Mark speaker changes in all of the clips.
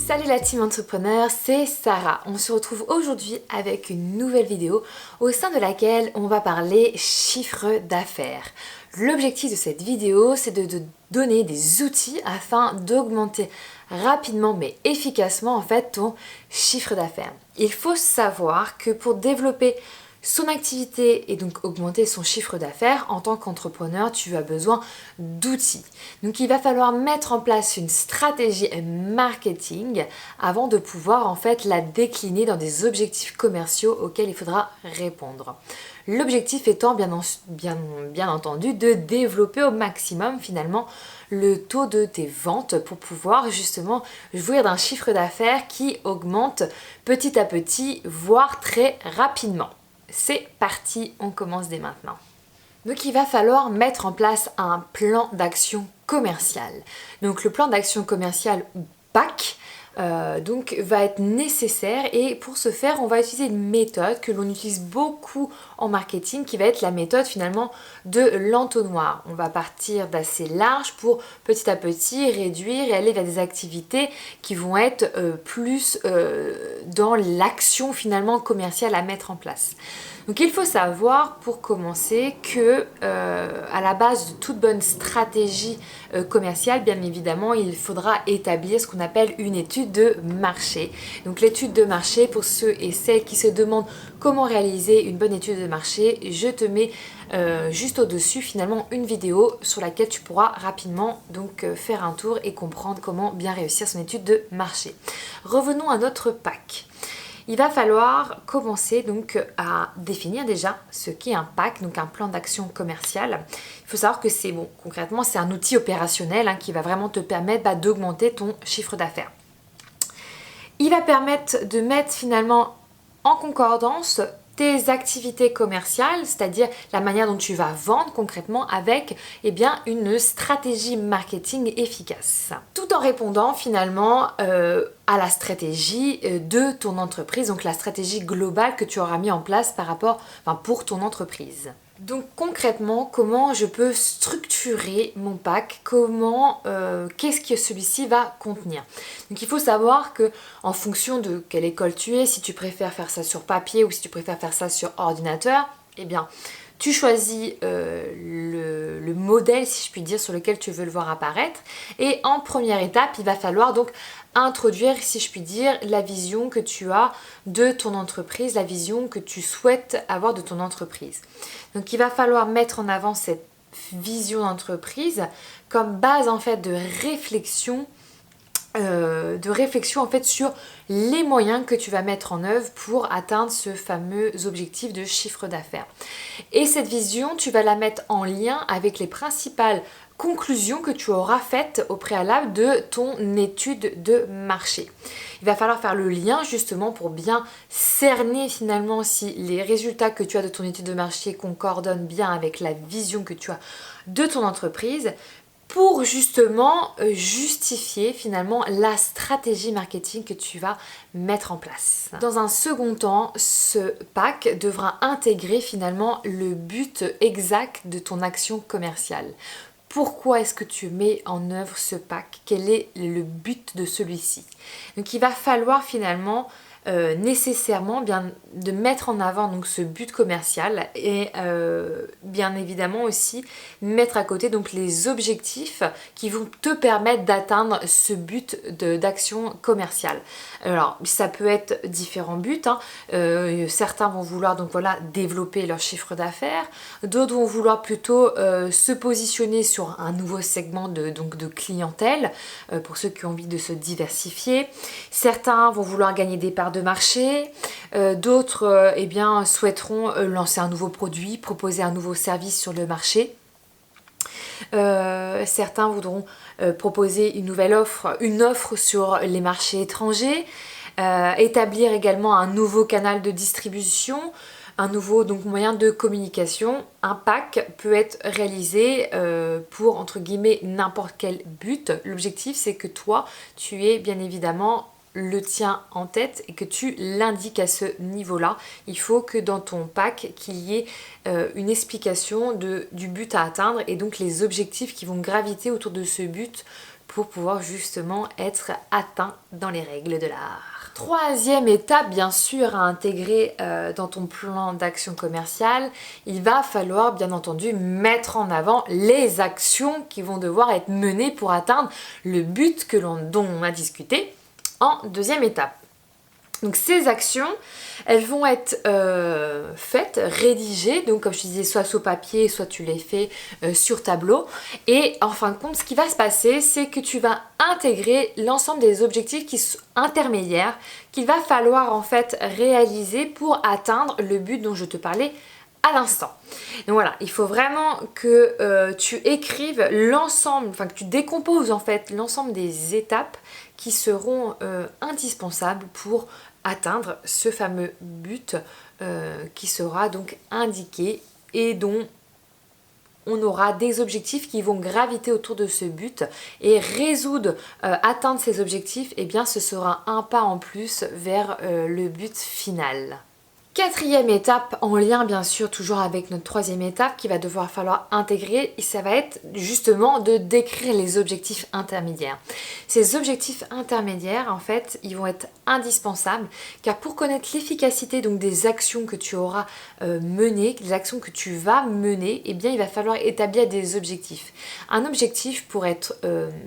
Speaker 1: Salut la team entrepreneur, c'est Sarah. On se retrouve aujourd'hui avec une nouvelle vidéo au sein de laquelle on va parler chiffre d'affaires. L'objectif de cette vidéo, c'est de donner des outils afin d'augmenter rapidement mais efficacement en fait ton chiffre d'affaires. Il faut savoir que pour développer son activité et donc augmenter son chiffre d'affaires, en tant qu'entrepreneur, tu as besoin d'outils. Donc il va falloir mettre en place une stratégie marketing avant de pouvoir en fait la décliner dans des objectifs commerciaux auxquels il faudra répondre. L'objectif étant bien entendu de développer au maximum finalement le taux de tes ventes pour pouvoir justement jouir d'un chiffre d'affaires qui augmente petit à petit, voire très rapidement. C'est parti, on commence dès maintenant. Donc il va falloir mettre en place un plan d'action commercial. Donc le plan d'action commercial ou PAC donc va être nécessaire et pour ce faire on va utiliser une méthode que l'on utilise beaucoup en marketing qui va être la méthode finalement de l'entonnoir. On va partir d'assez large pour petit à petit réduire et aller vers des activités qui vont être plus dans l'action finalement commerciale à mettre en place. Donc il faut savoir pour commencer que à la base de toute bonne stratégie commerciale, bien évidemment, il faudra établir ce qu'on appelle une étude de marché. Donc l'étude de marché, pour ceux et celles qui se demandent comment réaliser une bonne étude de marché, je te mets juste au-dessus finalement une vidéo sur laquelle tu pourras rapidement donc faire un tour et comprendre comment bien réussir son étude de marché. Revenons à notre PAC. Il va falloir commencer donc à définir déjà ce qu'est un PAC, donc un plan d'action commercial. Il faut savoir que concrètement c'est un outil opérationnel qui va vraiment te permettre d'augmenter ton chiffre d'affaires. Il va permettre de mettre finalement en concordance tes activités commerciales, c'est-à-dire la manière dont tu vas vendre concrètement avec une stratégie marketing efficace. Tout en répondant finalement à la stratégie de ton entreprise, donc la stratégie globale que tu auras mis en place pour ton entreprise. Donc concrètement, comment je peux structurer mon PAC, qu'est-ce que celui-ci va contenir. Donc il faut savoir que en fonction de quelle école tu es, si tu préfères faire ça sur papier ou si tu préfères faire ça sur ordinateur, tu choisis le modèle, si je puis dire, sur lequel tu veux le voir apparaître. Et en première étape, il va falloir donc introduire, si je puis dire, la vision que tu as de ton entreprise, la vision que tu souhaites avoir de ton entreprise. Donc il va falloir mettre en avant cette vision d'entreprise comme base en fait de réflexion en fait sur les moyens que tu vas mettre en œuvre pour atteindre ce fameux objectif de chiffre d'affaires. Et cette vision, tu vas la mettre en lien avec les principales conclusions que tu auras faites au préalable de ton étude de marché. Il va falloir faire le lien justement pour bien cerner finalement si les résultats que tu as de ton étude de marché concordent bien avec la vision que tu as de ton entreprise, pour justement justifier finalement la stratégie marketing que tu vas mettre en place. Dans un second temps, ce PAC devra intégrer finalement le but exact de ton action commerciale. Pourquoi est-ce que tu mets en œuvre ce PAC? Quel est le but de celui-ci? Donc il va falloir finalement nécessairement de mettre en avant donc ce but commercial et bien évidemment aussi mettre à côté donc les objectifs qui vont te permettre d'atteindre ce but d'action commerciale. Alors ça peut être différents buts, certains vont vouloir donc développer leur chiffre d'affaires, d'autres vont vouloir plutôt se positionner sur un nouveau segment de clientèle pour ceux qui ont envie de se diversifier, certains vont vouloir gagner des parts de marché, d'autres souhaiteront lancer un nouveau produit, proposer un nouveau service sur le marché. Certains voudront proposer une offre sur les marchés étrangers, établir également un nouveau canal de distribution, un nouveau moyen de communication. Un PAC peut être réalisé pour entre guillemets n'importe quel but. L'objectif c'est que toi tu aies bien évidemment le tien en tête et que tu l'indiques à ce niveau-là. Il faut que dans ton PAC, qu'il y ait une explication du but à atteindre et donc les objectifs qui vont graviter autour de ce but pour pouvoir justement être atteint dans les règles de l'art. Troisième étape, bien sûr, à intégrer dans ton plan d'action commerciale, il va falloir bien entendu mettre en avant les actions qui vont devoir être menées pour atteindre le but dont on a discuté en deuxième étape. Donc ces actions, elles vont être faites, rédigées, donc comme je te disais, soit sur papier, soit tu les fais sur tableau. Et en fin de compte, ce qui va se passer, c'est que tu vas intégrer l'ensemble des objectifs qui sont intermédiaires qu'il va falloir en fait réaliser pour atteindre le but dont je te parlais à l'instant. Donc voilà, il faut vraiment que tu écrives l'ensemble, enfin que tu décomposes en fait l'ensemble des étapes qui seront indispensables pour atteindre ce fameux but qui sera donc indiqué et dont on aura des objectifs qui vont graviter autour de ce but et atteindre ces objectifs, et bien ce sera un pas en plus vers le but final. Quatrième étape, en lien bien sûr toujours avec notre troisième étape qu'il va devoir falloir intégrer, et ça va être justement de décrire les objectifs intermédiaires. Ces objectifs intermédiaires, en fait, ils vont être indispensables car pour connaître l'efficacité donc des actions que tu auras menées, des actions que tu vas mener, eh bien il va falloir établir des objectifs. Un objectif pour être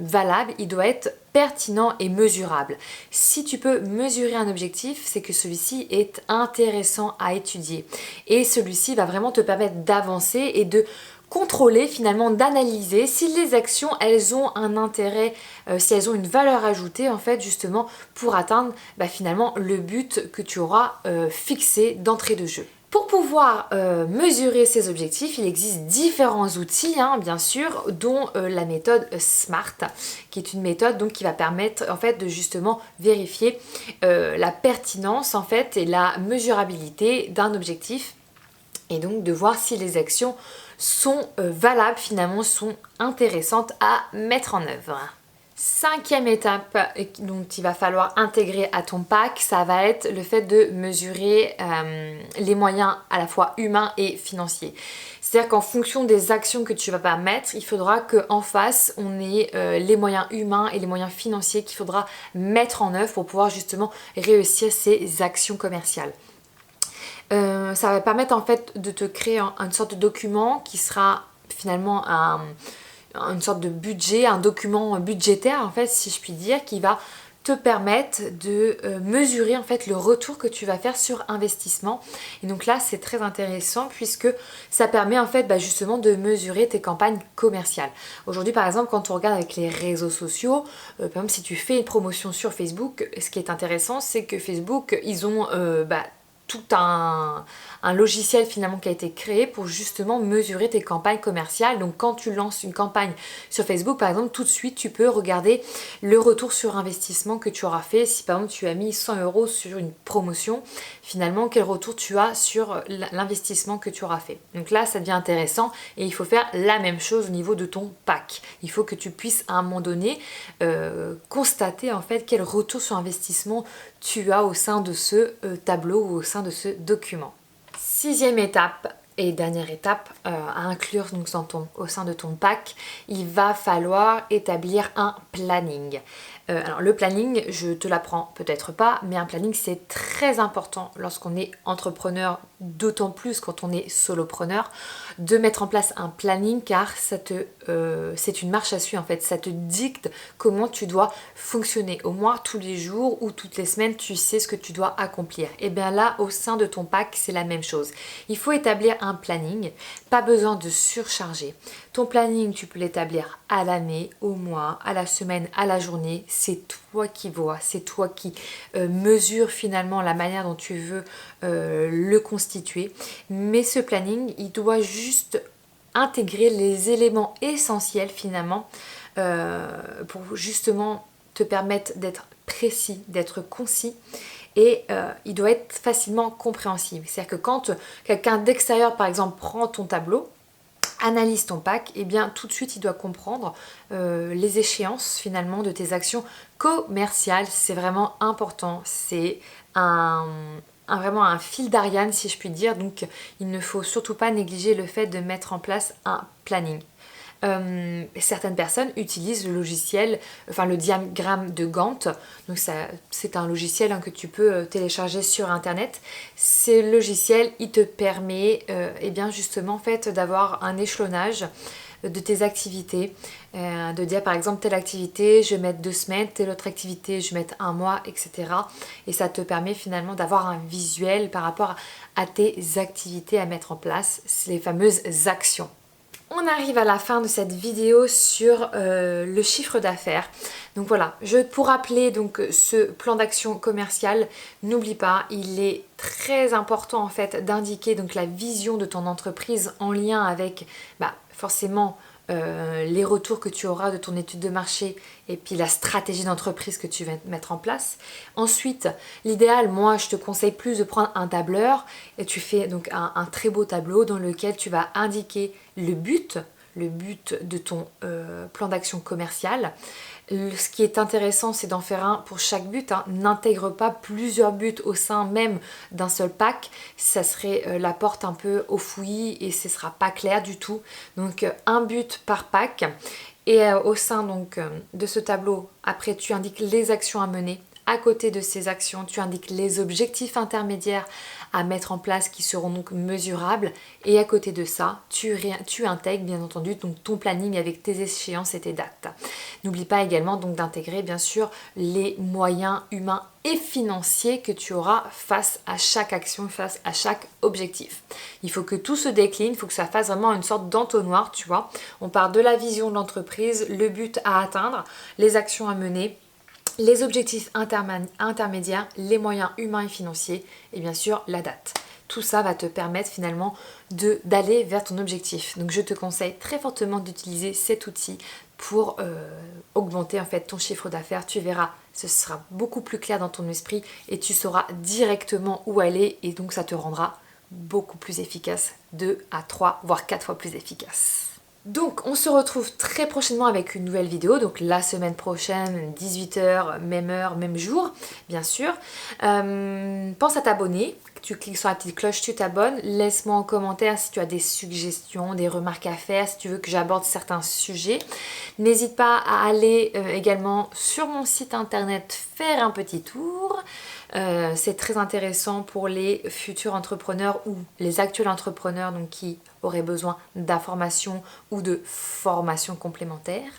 Speaker 1: valable, il doit être pertinent et mesurable. Si tu peux mesurer un objectif, c'est que celui-ci est intéressant à étudier. Et celui-ci va vraiment te permettre d'avancer et de contrôler finalement, d'analyser si les actions, elles ont un intérêt, si elles ont une valeur ajoutée en fait justement pour atteindre finalement le but que tu auras fixé d'entrée de jeu. Pour pouvoir mesurer ces objectifs, il existe différents outils, bien sûr, dont la méthode SMART, qui est une méthode donc, qui va permettre en fait, de justement vérifier la pertinence en fait, et la mesurabilité d'un objectif, et donc de voir si les actions sont valables, finalement, sont intéressantes à mettre en œuvre. Cinquième étape dont il va falloir intégrer à ton pack, ça va être le fait de mesurer les moyens à la fois humains et financiers. C'est-à-dire qu'en fonction des actions que tu vas pas mettre, il faudra qu'en face, on ait les moyens humains et les moyens financiers qu'il faudra mettre en œuvre pour pouvoir justement réussir ces actions commerciales. Ça va permettre en fait de te créer une sorte de document qui sera finalement une sorte de budget, un document budgétaire en fait si je puis dire, qui va te permettre de mesurer en fait le retour que tu vas faire sur investissement. Et donc là c'est très intéressant puisque ça permet en fait justement de mesurer tes campagnes commerciales. Aujourd'hui par exemple quand on regarde avec les réseaux sociaux, par exemple si tu fais une promotion sur Facebook, ce qui est intéressant c'est que Facebook ils ont tout un logiciel finalement qui a été créé pour justement mesurer tes campagnes commerciales. Donc quand tu lances une campagne sur Facebook par exemple, tout de suite tu peux regarder le retour sur investissement que tu auras fait. Si par exemple tu as mis 100 € sur une promotion, finalement quel retour tu as sur l'investissement que tu auras fait. Donc là ça devient intéressant et il faut faire la même chose au niveau de ton pack. Il faut que tu puisses à un moment donné constater en fait quel retour sur investissement tu as au sein de ce tableau ou au sein de ce document. Sixième étape et dernière étape à inclure donc au sein de ton pack, il va falloir établir un planning. Alors le planning, je te l'apprends peut-être pas, mais un planning c'est très important lorsqu'on est entrepreneur, d'autant plus quand on est solopreneur, de mettre en place un planning car c'est une marche à suivre en fait, ça te dicte comment tu dois fonctionner. Au moins tous les jours ou toutes les semaines, tu sais ce que tu dois accomplir. Et bien là, au sein de ton pack, c'est la même chose. Il faut établir un planning, pas besoin de surcharger. Ton planning, tu peux l'établir à l'année, au mois, à la semaine, à la journée. C'est toi qui vois, c'est toi qui mesure finalement la manière dont tu veux le constituer. Mais ce planning, il doit juste intégrer les éléments essentiels finalement pour justement te permettre d'être précis, d'être concis. Et il doit être facilement compréhensible. C'est-à-dire que quand quelqu'un d'extérieur, par exemple, prend ton tableau, analyse ton pack, et bien tout de suite il doit comprendre les échéances finalement de tes actions commerciales. C'est vraiment important. C'est vraiment un fil d'Ariane si je puis dire. Donc il ne faut surtout pas négliger le fait de mettre en place un planning. Certaines personnes utilisent le logiciel, enfin le diagramme de Gantt. Donc c'est un logiciel que tu peux télécharger sur internet. Ce logiciel, il te permet eh bien justement en fait d'avoir un échelonnage de tes activités, de dire par exemple telle activité je vais mettre 2 semaines, telle autre activité je vais mettre 1 mois, etc. Et ça te permet finalement d'avoir un visuel par rapport à tes activités à mettre en place, c'est les fameuses actions. On arrive à la fin de cette vidéo sur le chiffre d'affaires. Donc voilà, pour rappeler donc ce plan d'action commercial, n'oublie pas, il est très important en fait d'indiquer donc la vision de ton entreprise en lien avec forcément les retours que tu auras de ton étude de marché et puis la stratégie d'entreprise que tu vas mettre en place. Ensuite, l'idéal, moi je te conseille plus de prendre un tableur et tu fais donc un très beau tableau dans lequel tu vas indiquer le but de ton plan d'action commercial. Ce qui est intéressant, c'est d'en faire un pour chaque but. N'intègre pas plusieurs buts au sein même d'un seul pack. Ça serait la porte un peu au fouillis et ce ne sera pas clair du tout. Donc un but par pack. Et au sein donc, de ce tableau, après tu indiques les actions à mener. À côté de ces actions, tu indiques les objectifs intermédiaires à mettre en place qui seront donc mesurables. Et à côté de ça, tu intègres bien entendu donc ton planning avec tes échéances et tes dates. N'oublie pas également donc d'intégrer bien sûr les moyens humains et financiers que tu auras face à chaque action, face à chaque objectif. Il faut que tout se décline, il faut que ça fasse vraiment une sorte d'entonnoir, tu vois. On part de la vision de l'entreprise, le but à atteindre, les actions à mener, les objectifs intermédiaires, les moyens humains et financiers et bien sûr la date. Tout ça va te permettre finalement d'aller vers ton objectif. Donc je te conseille très fortement d'utiliser cet outil pour augmenter en fait ton chiffre d'affaires. Tu verras, ce sera beaucoup plus clair dans ton esprit et tu sauras directement où aller et donc ça te rendra beaucoup plus efficace, 2 à 3 voire 4 fois plus efficace. Donc on se retrouve très prochainement avec une nouvelle vidéo, donc la semaine prochaine, 18 h, même jour, bien sûr. Pense à t'abonner, tu cliques sur la petite cloche, tu t'abonnes, laisse-moi en commentaire si tu as des suggestions, des remarques à faire, si tu veux que j'aborde certains sujets. N'hésite pas à aller également sur mon site internet faire un petit tour. C'est très intéressant pour les futurs entrepreneurs ou les actuels entrepreneurs donc, qui auraient besoin d'informations ou de formations complémentaires.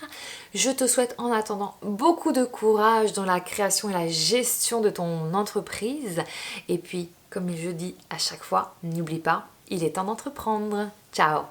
Speaker 1: Je te souhaite en attendant beaucoup de courage dans la création et la gestion de ton entreprise. Et puis, comme je dis à chaque fois, n'oublie pas, il est temps d'entreprendre. Ciao!